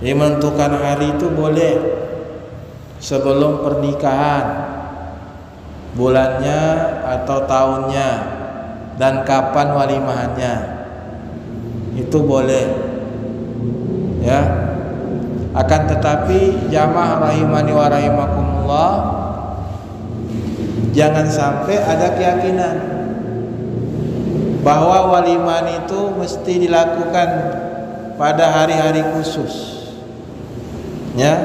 Jadi menentukan hari itu boleh sebelum pernikahan, bulannya atau tahunnya, dan kapan walimahannya, itu boleh, ya. Akan tetapi jamaah rahimani wa rahimakumullah, jangan sampai ada keyakinan bahwa walimahan itu mesti dilakukan pada hari-hari khusus, ya.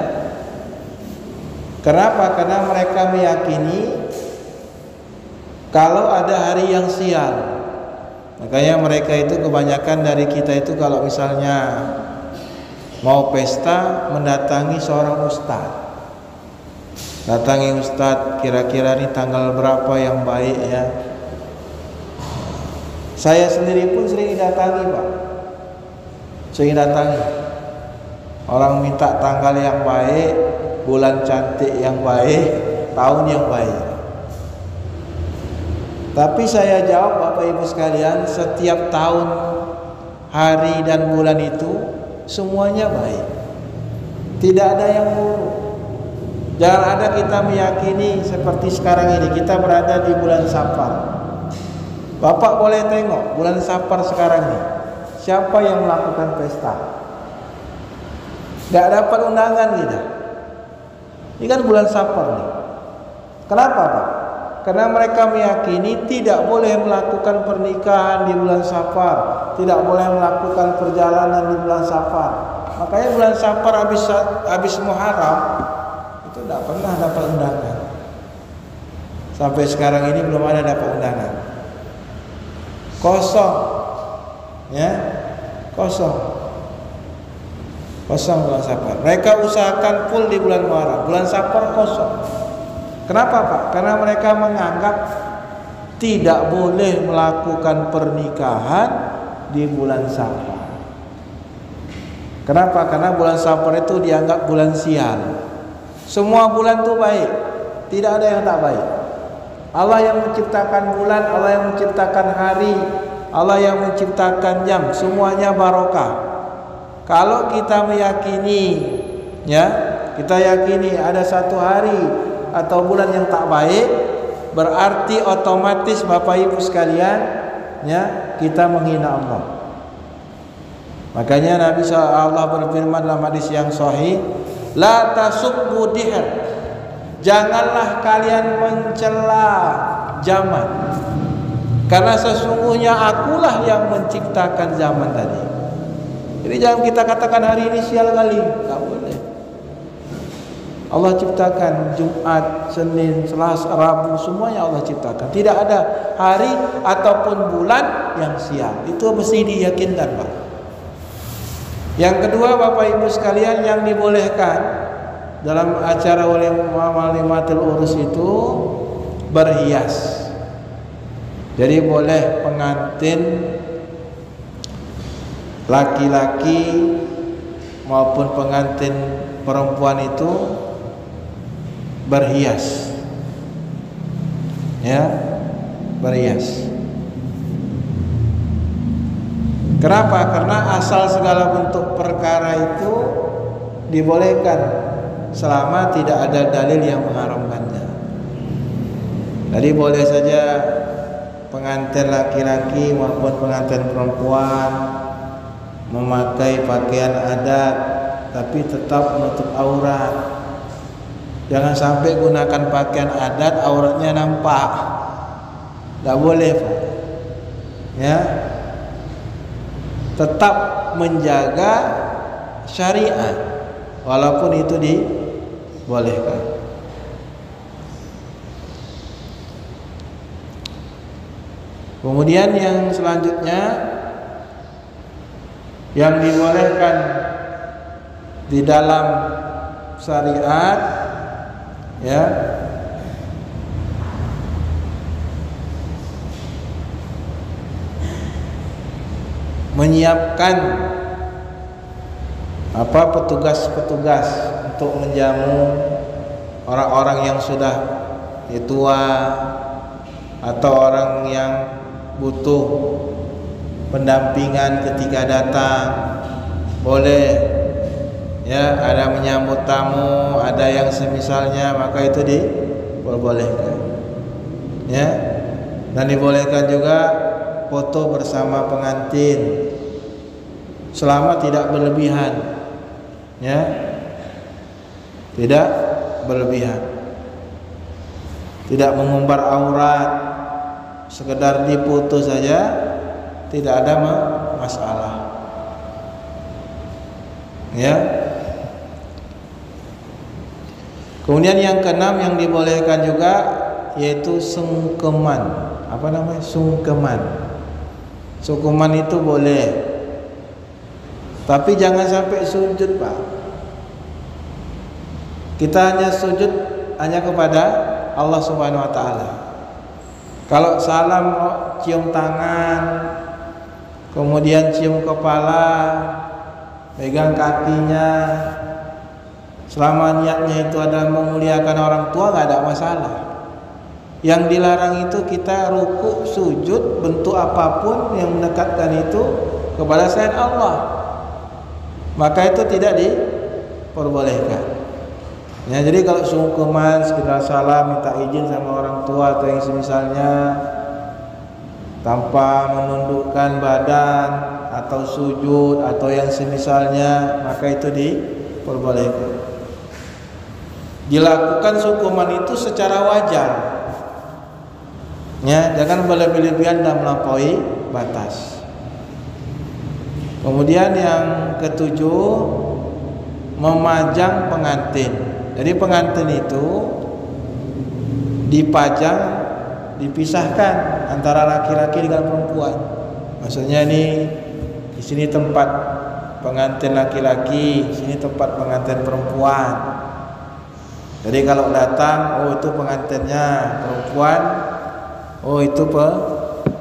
Kenapa? Karena mereka meyakini kalau ada hari yang sial. Makanya mereka itu kebanyakan dari kita itu kalau misalnya mau pesta mendatangi seorang ustadz. Datangi ustadz, kira-kira ini tanggal berapa yang baik, ya. Saya sendiri pun sering datangi, Pak. Sering datangi. Orang minta tanggal yang baik, bulan cantik yang baik, tahun yang baik. Tapi saya jawab Bapak Ibu sekalian, setiap tahun, hari dan bulan itu semuanya baik. Tidak ada yang buruk. Jangan ada kita meyakini seperti sekarang ini kita berada di bulan Safar. Bapak boleh tengok bulan Safar sekarang ini, siapa yang melakukan pesta? Gak dapat undangan kita. Ini kan bulan Safar nih. Kenapa, Pak? Karena mereka meyakini tidak boleh melakukan pernikahan di bulan Safar, tidak boleh melakukan perjalanan di bulan Safar. Makanya bulan Safar habis Muharram itu tidak pernah dapat undangan. Sampai sekarang ini belum ada dapat undangan. Kosong, ya, kosong bulan Safar. Mereka usahakan full di bulan Muharram, bulan Safar kosong. Kenapa, Pak? Karena mereka menganggap tidak boleh melakukan pernikahan di bulan Safar. Kenapa? Karena bulan Safar itu dianggap bulan sial. Semua bulan itu baik, tidak ada yang tak baik. Allah yang menciptakan bulan, Allah yang menciptakan hari, Allah yang menciptakan jam, semuanya barokah. Kalau kita meyakini, ya, kita yakini ada satu hari atau bulan yang tak baik, berarti otomatis Bapak Ibu sekalian, ya, kita menghina Allah. Makanya Nabi SAW berfirman dalam hadis yang sahih, la tasubbu dihr, janganlah kalian mencela zaman, karena sesungguhnya akulah yang menciptakan zaman tadi. Jadi jangan kita katakan hari ini sial kali, tak boleh. Allah ciptakan Jumat, Senin, Selasa, Rabu, semuanya Allah ciptakan. Tidak ada hari ataupun bulan yang sial. Itu mesti diyakinkan, Pak. Yang kedua, Bapak Ibu sekalian, yang dibolehkan dalam acara walimatul urus itu berhias. Jadi boleh pengantin laki-laki maupun pengantin perempuan itu berhias, ya, berhias. Kenapa? Karena asal segala bentuk perkara itu dibolehkan selama tidak ada dalil yang mengharamkannya. Jadi boleh saja pengantin laki-laki maupun pengantin perempuan memakai pakaian adat, tapi tetap menutup aurat. Jangan sampai gunakan pakaian adat auratnya nampak. Tidak boleh, Pak. Ya, tetap menjaga syariat walaupun itu dibolehkan. Kemudian yang selanjutnya yang dibolehkan di dalam syariat, ya, menyiapkan petugas-petugas untuk menjamu orang-orang yang sudah tua atau orang yang butuh pendampingan ketika datang. Boleh, ya, ada menyambut tamu, ada yang semisalnya, maka itu diperbolehkan. Ya, dan dibolehkan juga foto bersama pengantin selama tidak berlebihan. Ya, tidak berlebihan, tidak mengumbar aurat, sekedar dipoto saja, tidak ada masalah. Ya. Kemudian yang keenam yang dibolehkan juga yaitu sungkeman. Apa namanya? Sungkeman. Sungkeman itu boleh, tapi jangan sampai sujud, Pak. Kita hanya sujud hanya kepada Allah Subhanahu wa taala. Kalau salam cium tangan, kemudian cium kepala, pegang kakinya, selama niatnya itu adalah memuliakan orang tua, nggak ada masalah. Yang dilarang itu kita ruku, sujud, bentuk apapun yang mendekatkan itu kepada selain Allah, maka itu tidak diperbolehkan. Ya, jadi kalau sungkeman, sekedar salam, minta izin sama orang tua atau yang semisalnya, tanpa menundukkan badan atau sujud atau yang semisalnya, maka itu diperbolehkan. Dilakukan sungkeman itu secara wajar. Ya, jangan berlebihan dan melampaui batas. Kemudian yang ketujuh, memajang pengantin. Jadi pengantin itu dipajang, dipisahkan antara laki-laki dengan perempuan. Maksudnya ini di sini tempat pengantin laki-laki, di sini tempat pengantin perempuan. Jadi kalau datang, oh itu pengantinnya perempuan, oh itu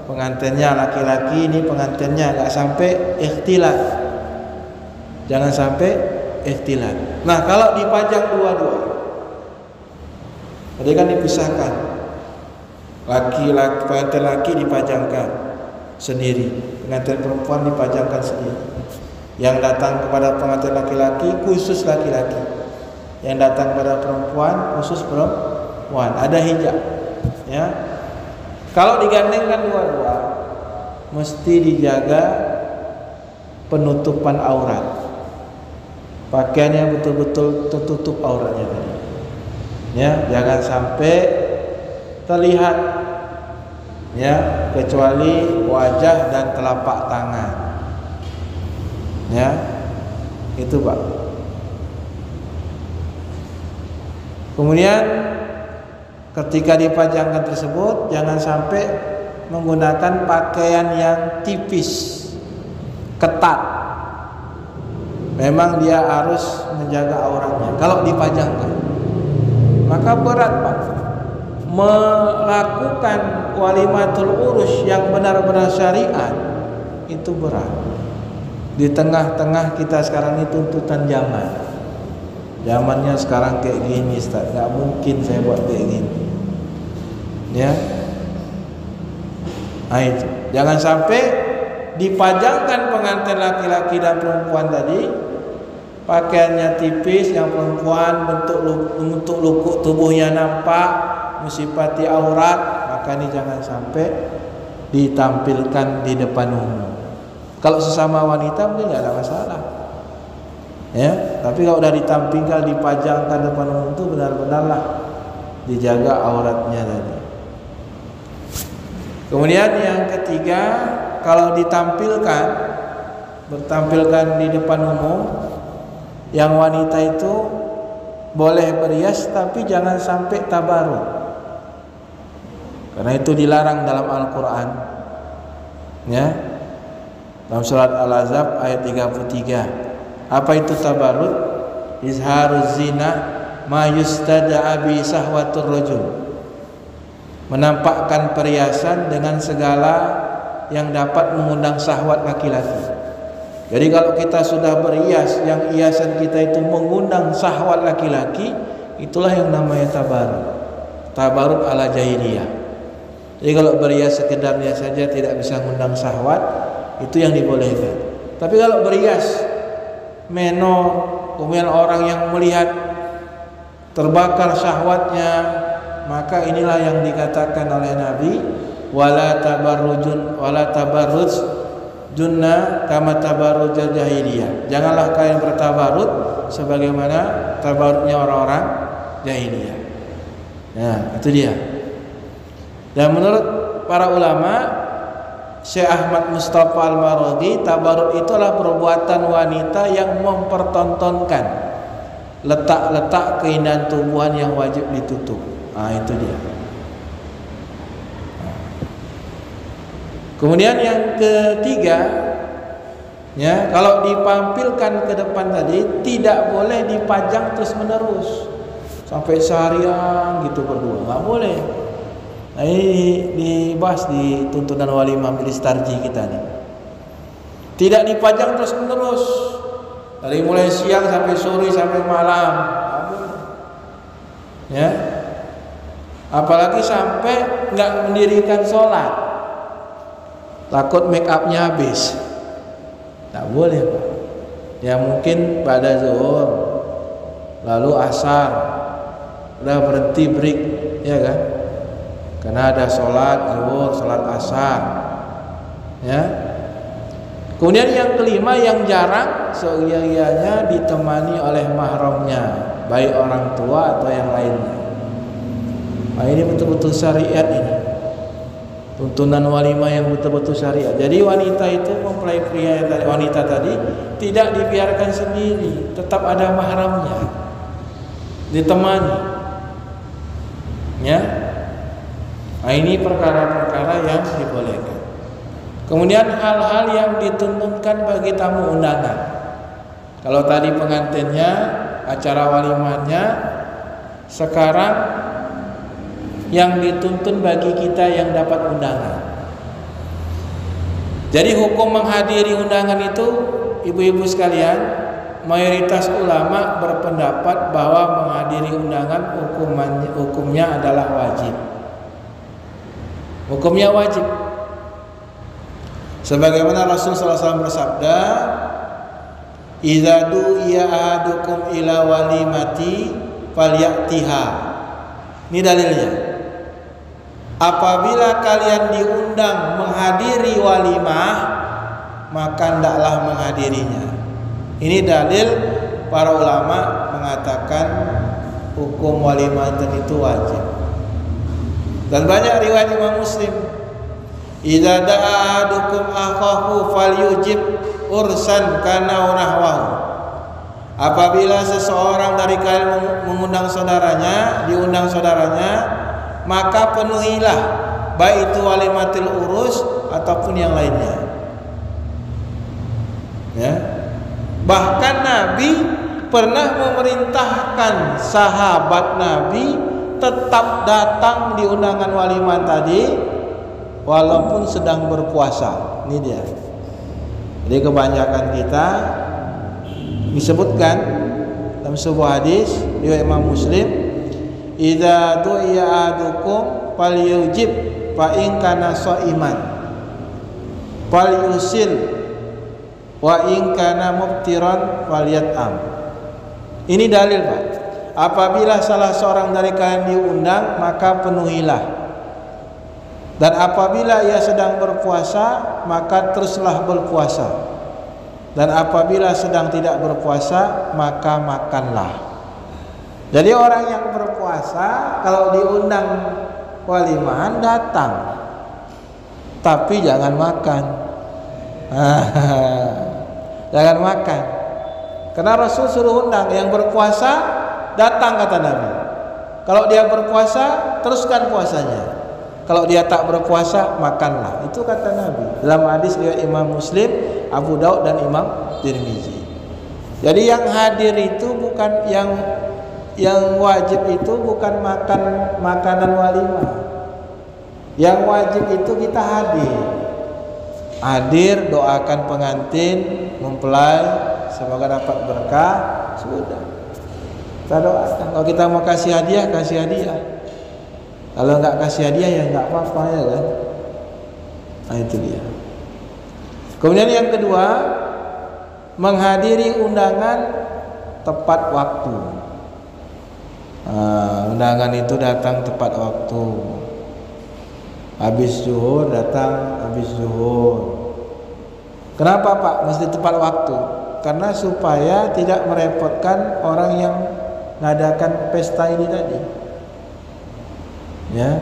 pengantinnya laki-laki, ini pengantinnya, nggak sampai ikhtilat. Jangan sampai ikhtilat. Nah, kalau dipajang dua-dua, tadi kan dipisahkan. Laki-laki, pengantin laki dipajangkan sendiri, pengantin perempuan dipajangkan sendiri. Yang datang kepada pengantin laki-laki khusus laki-laki, yang datang kepada perempuan khusus perempuan. Ada hijab. Ya. Kalau digandengkan dua-dua, mesti dijaga penutupan aurat. Pakaiannya betul-betul tertutup auratnya tadi. Ya, jangan sampai terlihat, ya, kecuali wajah dan telapak tangan. Ya, itu Pak. Kemudian ketika dipajangkan tersebut, jangan sampai menggunakan pakaian yang tipis, ketat. Memang dia harus menjaga auratnya. Kalau dipajangkan, maka berat Pak. Melakukan walimatul urus yang benar-benar syariat itu berat. Di tengah-tengah kita sekarang ini tuntutan zaman. Zamannya sekarang kayak gini, Ustaz. Gak mungkin saya buat kayak gini. Ya. Nah itu. Jangan sampai dipajangkan pengantin laki-laki dan perempuan tadi, pakaiannya tipis, yang perempuan bentuk lukuk tubuhnya nampak, mensifati aurat, maka ini jangan sampai ditampilkan di depan umum. Kalau sesama wanita mungkin nggak ada masalah, ya. Tapi kalau udah ditampilkan, dipajangkan depan umum itu benar-benarlah dijaga auratnya tadi. Kemudian yang ketiga, kalau bertampilkan di depan umum, yang wanita itu boleh berhias tapi jangan sampai tabaruk, karena itu dilarang dalam Al-Quran. Ya, dalam surat Al-Ahzab ayat 33. Apa itu tabaruk? Izharuz zina ma yustada'a bi sahwatur rajul. Menampakkan perhiasan dengan segala yang dapat mengundang syahwat laki-laki. Jadi kalau kita sudah berhias, yang hiasan kita itu mengundang syahwat laki-laki, itulah yang namanya tabaruk. Tabaruk ala jahiliyah. Jadi kalau berhias sekedarnya saja tidak bisa mengundang syahwat, itu yang dibolehkan. Tapi kalau berhias menor, kemudian orang yang melihat terbakar syahwatnya, maka inilah yang dikatakan oleh Nabi, wala tabarruj junna kama tabarrujal jahiliyah. Janganlah kalian bertabarut sebagaimana tabarutnya orang-orang jahiliyah. Nah, itu dia. Dan menurut para ulama, Syekh Ahmad Mustafa Al-Maraghi, tabarut itulah perbuatan wanita yang mempertontonkan letak-letak keindahan tubuhan yang wajib ditutup. Itu dia. Kemudian yang ketiga, ya, kalau dipampilkan ke depan tadi tidak boleh dipajang terus menerus sampai seharian gitu berdua, nggak boleh. Nah, ini dibahas di tuntunan walimah majelis tarjih kita nih. Tidak dipajang terus menerus dari mulai siang sampai sore sampai malam, ya. Apalagi sampai nggak mendirikan sholat, takut make upnya habis. Tak boleh, Pak. Ya mungkin pada zuhur, lalu asar, udah berhenti break, ya kan? Karena ada sholat zuhur, sholat asar, ya. Kemudian yang kelima yang jarang, seusia-ianya ditemani oleh mahramnya, baik orang tua atau yang lainnya. Nah, ini betul-betul syariat ini. Tuntunan walimah yang betul-betul syariat. Jadi wanita itu, mempelai pria wanita tadi tidak dibiarkan sendiri, tetap ada mahramnya, ditemani, ya. Nah, ini perkara-perkara yang dibolehkan. Kemudian hal-hal yang dituntunkan bagi tamu undangan. Kalau tadi pengantinnya, acara walimahnya, sekarang yang dituntun bagi kita yang dapat undangan. Jadi hukum menghadiri undangan itu, ibu-ibu sekalian, mayoritas ulama berpendapat bahwa menghadiri undangan hukumnya adalah wajib. Hukumnya wajib. Sebagaimana Rasulullah SAW bersabda, "Idza du'iya ahadukum ila walimati falyatiha." Ini dalilnya. Apabila kalian diundang menghadiri walimah, maka hendaklah menghadirinya. Ini dalil para ulama mengatakan hukum walimah itu wajib. Dan banyak riwayat Imam Muslim, idza da'a ahadukum akhahu falyujib ursan kana nahwahu. Apabila seseorang dari kalian mengundang saudaranya, diundang saudaranya, maka penuhilah, baik itu walimatil urus ataupun yang lainnya. Ya. Bahkan Nabi pernah memerintahkan sahabat Nabi tetap datang di undangan walimah tadi walaupun sedang berpuasa. Ini dia. Jadi kebanyakan kita disebutkan dalam sebuah hadis riwayat Imam Muslim, idza du'iya ahadukum falyujib fa in kana shaiman falyusil wa in kana muftiran falyat'am. Ini dalil, Pak. Apabila salah seorang dari kalian diundang, maka penuhilah. Dan apabila ia sedang berpuasa, maka teruslah berpuasa. Dan apabila sedang tidak berpuasa, maka makanlah. Jadi orang yang berpuasa kalau diundang walimahan datang, tapi jangan makan. Jangan makan. Karena Rasul suruh undang yang berpuasa datang, kata Nabi. Kalau dia berpuasa, teruskan puasanya. Kalau dia tak berpuasa, makanlah. Itu kata Nabi. Dalam hadis riwayat Imam Muslim, Abu Daud dan Imam Tirmizi. Jadi yang hadir itu bukan yang wajib itu bukan makan makanan walimah. Yang wajib itu kita hadir. Hadir, doakan pengantin, mempelai, semoga dapat berkah, sudah. Kita doakan. Kalau kita mau kasih hadiah, kasih hadiah. Kalau enggak kasih hadiah ya enggak apa-apa, ya kan. Nah, itu dia. Kemudian yang kedua, menghadiri undangan tepat waktu. Undangan itu datang tepat waktu. Habis zuhur datang habis zuhur. Kenapa Pak mesti tepat waktu? Karena supaya tidak merepotkan orang yang mengadakan pesta ini tadi. Ya.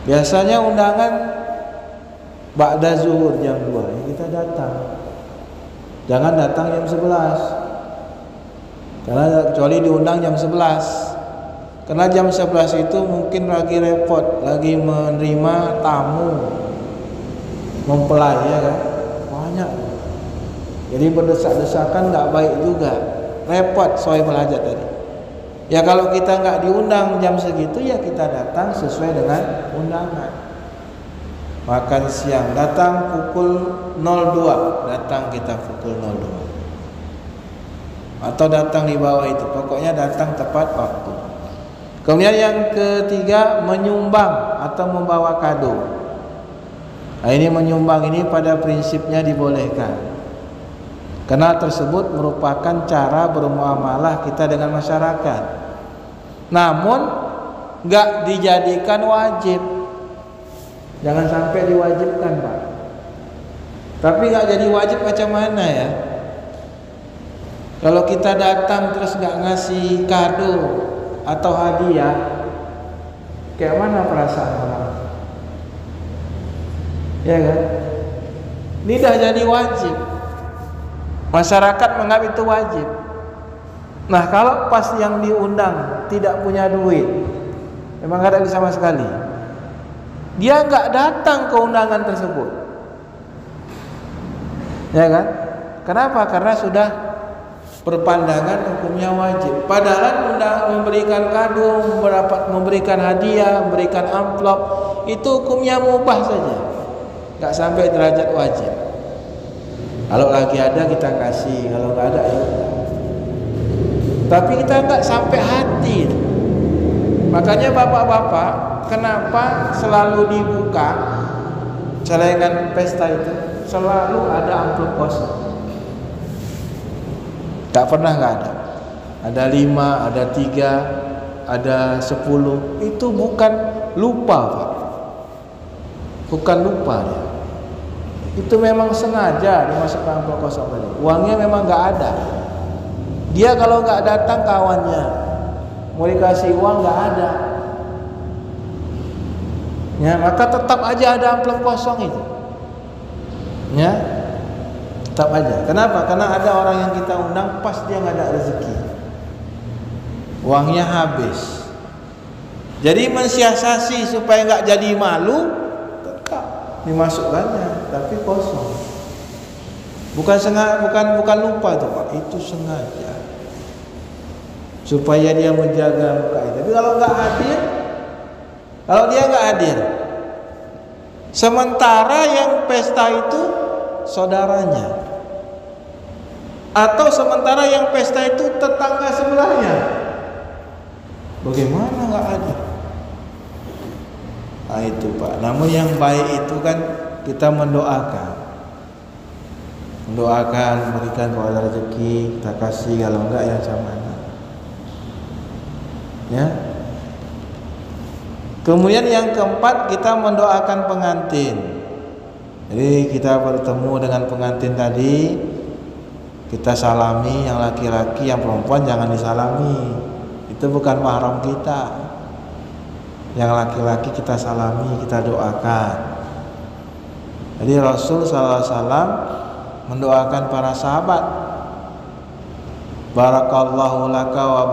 Biasanya undangan ba'da zuhur jam 2 ya kita datang. Jangan datang jam 11. Karena kecuali diundang jam 11. Karena jam 11 itu mungkin lagi repot, lagi menerima tamu, mempelai ya kan, banyak. Jadi berdesak-desakan nggak baik juga, repot soal hajat tadi. Ya kalau kita nggak diundang jam segitu ya kita datang sesuai dengan undangan. Makan siang datang pukul 02, datang kita pukul 02. Atau datang di bawah itu, pokoknya datang tepat waktu. Kemudian yang ketiga, menyumbang atau membawa kado. Nah, ini menyumbang ini pada prinsipnya dibolehkan, karena tersebut merupakan cara bermuamalah kita dengan masyarakat. Namun nggak dijadikan wajib. Jangan sampai diwajibkan Pak. Tapi nggak jadi wajib macam mana ya? Kalau kita datang terus nggak ngasih kado atau hadiah, kayak mana perasaan orang? Ya kan? Ini dah jadi wajib. Masyarakat menganggap itu wajib. Nah kalau pas yang diundang tidak punya duit, memang nggak ada duit sama sekali, dia nggak datang ke undangan tersebut. Ya kan? Kenapa? Karena sudah berpandangan hukumnya wajib. Padahal memberikan kado, memberikan hadiah, memberikan amplop itu hukumnya mubah saja, nggak sampai derajat wajib. Kalau lagi ada kita kasih, kalau nggak ada ya. Tapi kita nggak sampai hati. Makanya bapak-bapak, kenapa selalu dibuka celengan pesta itu selalu ada amplop kosong? Tak pernah nggak ada. Ada 5, ada 3, ada 10. Itu bukan lupa Pak. Bukan lupa ya. Itu memang sengaja dimasukkan amplop kosong tadi. Uangnya memang nggak ada. Dia kalau nggak datang kawannya mau dikasih uang nggak ada. Ya maka tetap aja ada amplop kosong itu. Ya. Tetap aja. Kenapa? Karena ada orang yang kita undang pas dia nggak ada rezeki, uangnya habis. Jadi mensiasati supaya nggak jadi malu, tetap dimasukkannya, tapi kosong. Bukan sengaja, bukan lupa tuh Pak, itu sengaja supaya dia menjaga muka itu. Tapi kalau nggak hadir, kalau dia nggak hadir, sementara yang pesta itu saudaranya, atau sementara yang pesta itu tetangga sebelahnya, bagaimana nggak ada? Nah itu Pak. Namun yang baik itu kan kita mendoakan, berikan kepada rezeki, kita kasih, kalau enggak ya sama. Ya. Kemudian yang keempat, kita mendoakan pengantin. Jadi kita bertemu dengan pengantin tadi, kita salami, yang laki-laki, yang perempuan jangan disalami. Itu bukan mahram kita. Yang laki-laki kita salami, kita doakan. Jadi Rasul SAW mendoakan para sahabat, barakallahu laka wa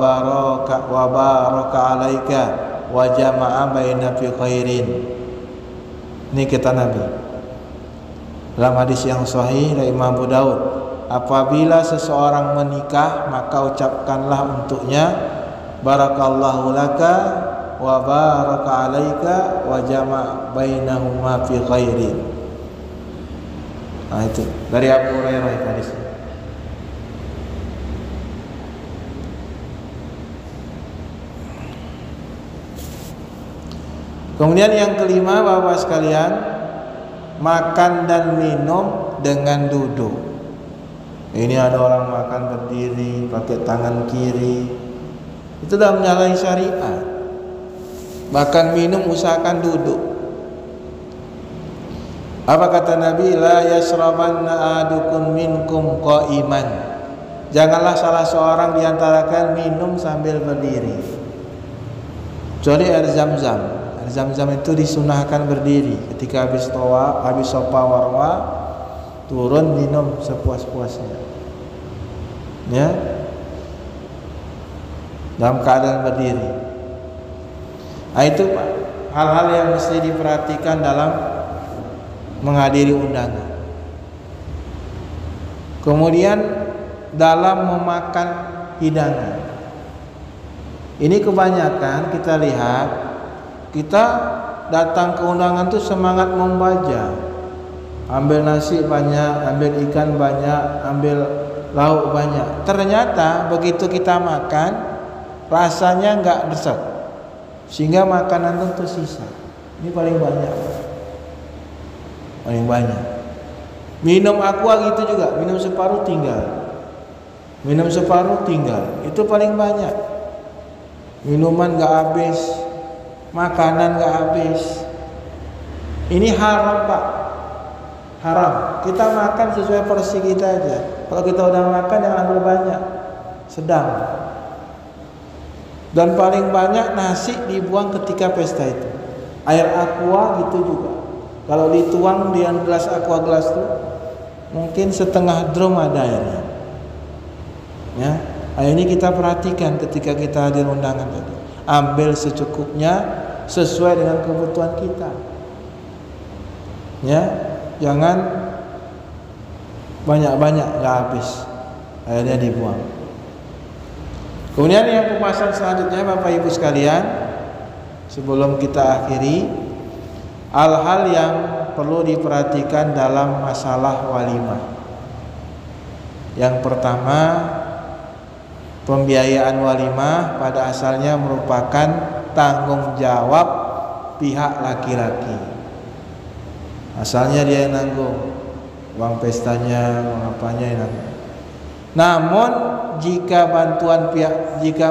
baraka alaika wa jama'a baina fi khairin. Ini kata Nabi dalam hadis yang sahih dari Imam Abu Daud, apabila seseorang menikah maka ucapkanlah untuknya barakallahu laka wa baraka alaika wa jama' bainahuma fi khairin. Nah itu dari Abu Hurairah hadis. Kemudian yang kelima, Bapak sekalian, makan dan minum dengan duduk. Ini ada orang makan berdiri, pakai tangan kiri. Itu dah menyalahi syariat. Bahkan minum usahakan duduk. Apa kata Nabi? La yashrabanna ahadukum minkum qa'iman. Janganlah salah seorang di antara kalian minum sambil berdiri. Kecuali air Zam-Zam. Air Zam-Zam itu disunahkan berdiri. Ketika habis tawaf, habis sofa warwa, turun minum sepuas-puasnya. Ya. Dalam keadaan berdiri. Nah, itu Pak, hal-hal yang mesti diperhatikan dalam menghadiri undangan. Kemudian dalam memakan hidangan. Ini kebanyakan kita lihat, kita datang ke undangan tuh semangat membaca. Ambil nasi banyak, ambil ikan banyak, ambil lauk banyak. Ternyata begitu kita makan, rasanya enggak resep. Sehingga makanan itu tersisa. Ini paling banyak. Paling banyak. Minum aqua gitu juga, minum separuh tinggal. Minum separuh tinggal. Itu paling banyak. Minuman enggak habis, makanan enggak habis. Ini haram, Pak. Haram. Kita makan sesuai porsi kita aja. Kalau kita udah makan jangan ambil banyak. Sedang. Dan paling banyak nasi dibuang ketika pesta itu. Air aqua gitu juga. Kalau dituang di gelas aqua gelas itu mungkin setengah drum ada airnya. Ya, ini kita perhatikan ketika kita hadir undangan tadi. Ambil secukupnya sesuai dengan kebutuhan kita. Ya, jangan banyak-banyak enggak habis. Airnya dibuang. Kemudian yang pembahasan selanjutnya Bapak Ibu sekalian, sebelum kita akhiri, hal-hal yang perlu diperhatikan dalam masalah walimah. Yang pertama, pembiayaan walimah pada asalnya merupakan tanggung jawab pihak laki-laki. Asalnya dia yang nanggung uang pestanya, uang apanya yang nanggung. Namun jika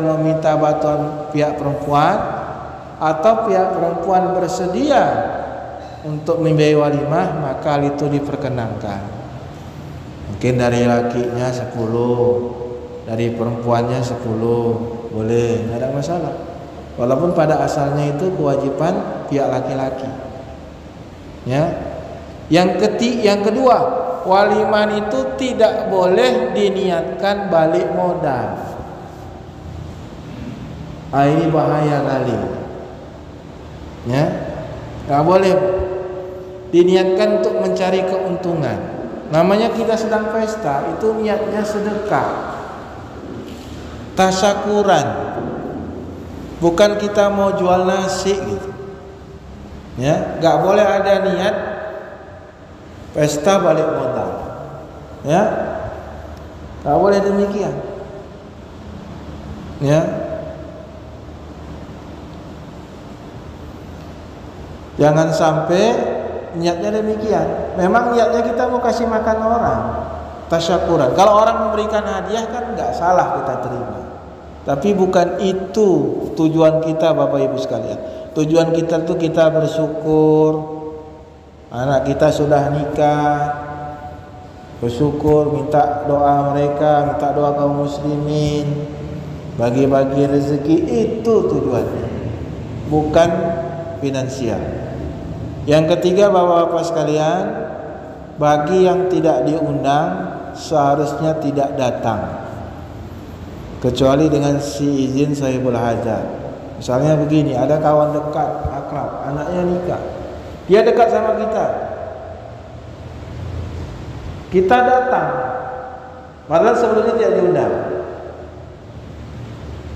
meminta bantuan pihak perempuan atau pihak perempuan bersedia untuk membiayai walimah, maka hal itu diperkenankan. Mungkin dari lakinya 10, dari perempuannya 10, boleh, tidak ada masalah. Walaupun pada asalnya itu kewajiban pihak laki-laki. Ya. Yang kedua, walimah itu tidak boleh diniatkan balik modal. Ini bahaya kali. Ya, nggak boleh diniatkan untuk mencari keuntungan. Namanya kita sedang pesta, itu niatnya sedekah, tasyakuran. Bukan kita mau jual nasi gitu. Ya, nggak boleh ada niat pesta balik modal. Ya, nggak boleh demikian. Ya, jangan sampai niatnya demikian. Memang niatnya kita mau kasih makan orang, tasyakuran. Kalau orang memberikan hadiah kan nggak salah kita terima. Tapi bukan itu tujuan kita Bapak Ibu sekalian. Tujuan kita tuh kita bersyukur. Anak kita sudah nikah, bersyukur, minta doa mereka, minta doa kaum muslimin, bagi-bagi rezeki, itu tujuannya, bukan finansial. Yang ketiga Bapak-bapak sekalian, bagi yang tidak diundang seharusnya tidak datang, kecuali dengan si izin sahibul hajat. Misalnya begini, ada kawan dekat, akrab, anaknya nikah, dia dekat sama kita, kita datang, padahal sebelumnya tidak diundang.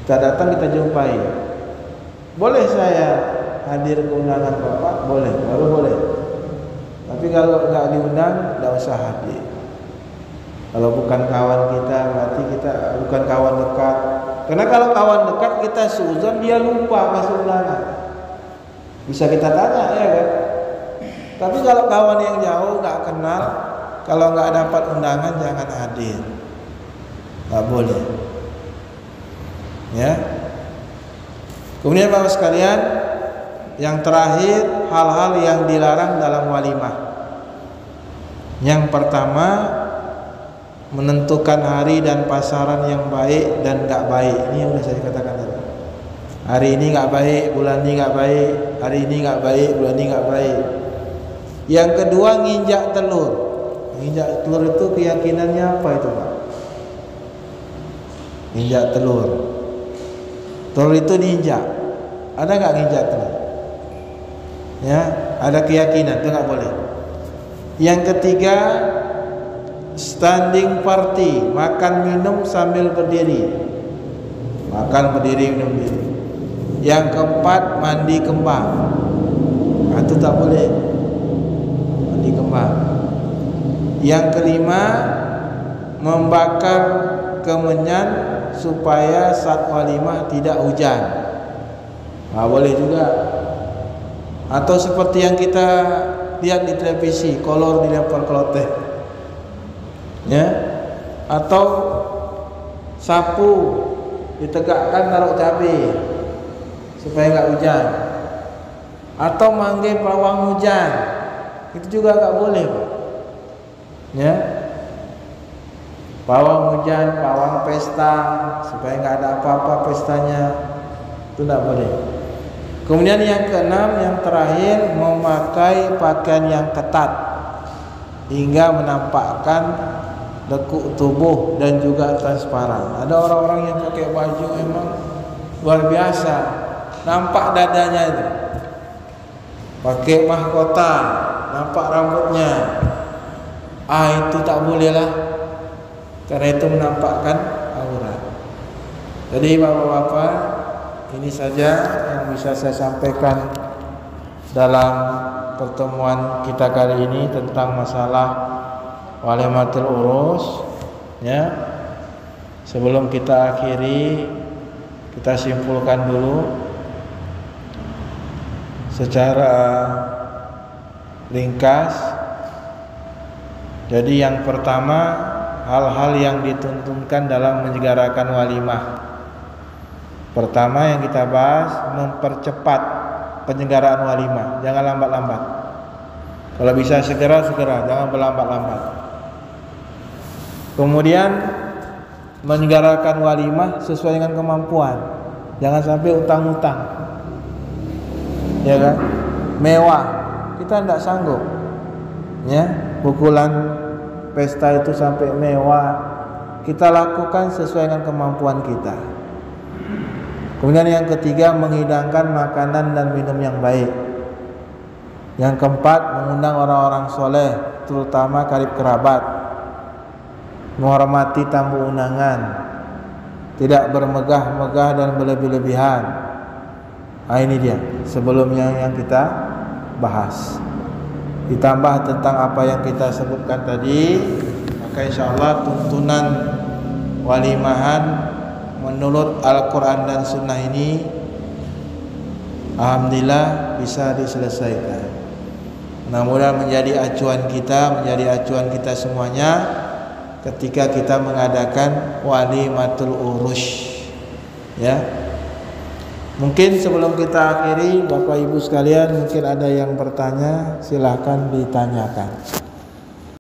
Kita datang, kita jumpai, boleh saya hadir ke undangan Bapak? Boleh, baru boleh. Tapi kalau nggak diundang, nggak usah hadir. Kalau bukan kawan kita, berarti kita bukan kawan dekat. Karena kalau kawan dekat kita seuzon, dia lupa kasih undangan, bisa kita tanya, ya kan? Tapi kalau kawan yang jauh, nggak kenal, kalau nggak dapat undangan jangan hadir. nggak boleh. Ya. Kemudian Bapak sekalian, yang terakhir hal-hal yang dilarang dalam walimah. Yang pertama, menentukan hari dan pasaran yang baik dan nggak baik. Ini yang sudah saya katakan tadi. Hari ini nggak baik, bulan ini nggak baik. Hari ini nggak baik, bulan ini nggak baik. Yang kedua, nginjak telur. Nginjak telur itu keyakinannya apa itu, Pak? Nginjak telur. Telur itu diinjak. Ada nggak nginjak telur? Ya, ada keyakinan itu nggak boleh. Yang ketiga, standing party, makan minum sambil berdiri. Makan berdiri, minum berdiri. Yang keempat, mandi kembang. Nah, itu tak boleh. Mandi kembang. Yang kelima, membakar kemenyan supaya saat walimah tidak hujan. Nah, boleh juga. Atau seperti yang kita lihat di televisi, kolor dilempar keloteh. Ya. Atau sapu ditegakkan taruh cabai supaya enggak hujan. Atau manggil pawang hujan. Itu juga enggak boleh, Pak. Ya. Pawang hujan, pawang pesta supaya enggak ada apa-apa pestanya. Itu enggak boleh. Kemudian yang keenam, yang terakhir, memakai pakaian yang ketat hingga menampakkan lekuk tubuh dan juga transparan. Ada orang-orang yang pakai baju memang luar biasa, nampak dadanya itu. Pakai mahkota, nampak rambutnya. Itu tak boleh lah, karena itu menampakkan aurat. Jadi bapak-bapak, ini saja yang bisa saya sampaikan dalam pertemuan kita kali ini tentang masalah walimatul urus. Ya. Sebelum kita akhiri, kita simpulkan dulu secara ringkas. Jadi yang pertama, hal-hal yang dituntunkan dalam menyelenggarakan walimah. Pertama yang kita bahas, mempercepat penyelenggaraan walimah. Jangan lambat-lambat. Kalau bisa segera, jangan berlambat-lambat. Kemudian menyelenggarakan walimah sesuai dengan kemampuan. Jangan sampai utang-utang. Ya kan? Mewah. Kita tidak sanggup. Ya, pukulan pesta itu sampai mewah. Kita lakukan sesuai dengan kemampuan kita. Kemudian yang ketiga, menghidangkan makanan dan minum yang baik. Yang keempat, mengundang orang-orang soleh, terutama karib kerabat. Menghormati tamu undangan, tidak bermegah-megah dan berlebih-lebihan. Ini dia sebelumnya yang kita bahas. Ditambah tentang apa yang kita sebutkan tadi, maka insyaallah tuntunan walimahan menurut Al-Quran dan Sunnah ini alhamdulillah bisa diselesaikan. Mudah-mudahan menjadi acuan kita semuanya ketika kita mengadakan walimatul urus. Ya. Mungkin sebelum kita akhiri, Bapak Ibu sekalian, mungkin ada yang bertanya, silahkan ditanyakan.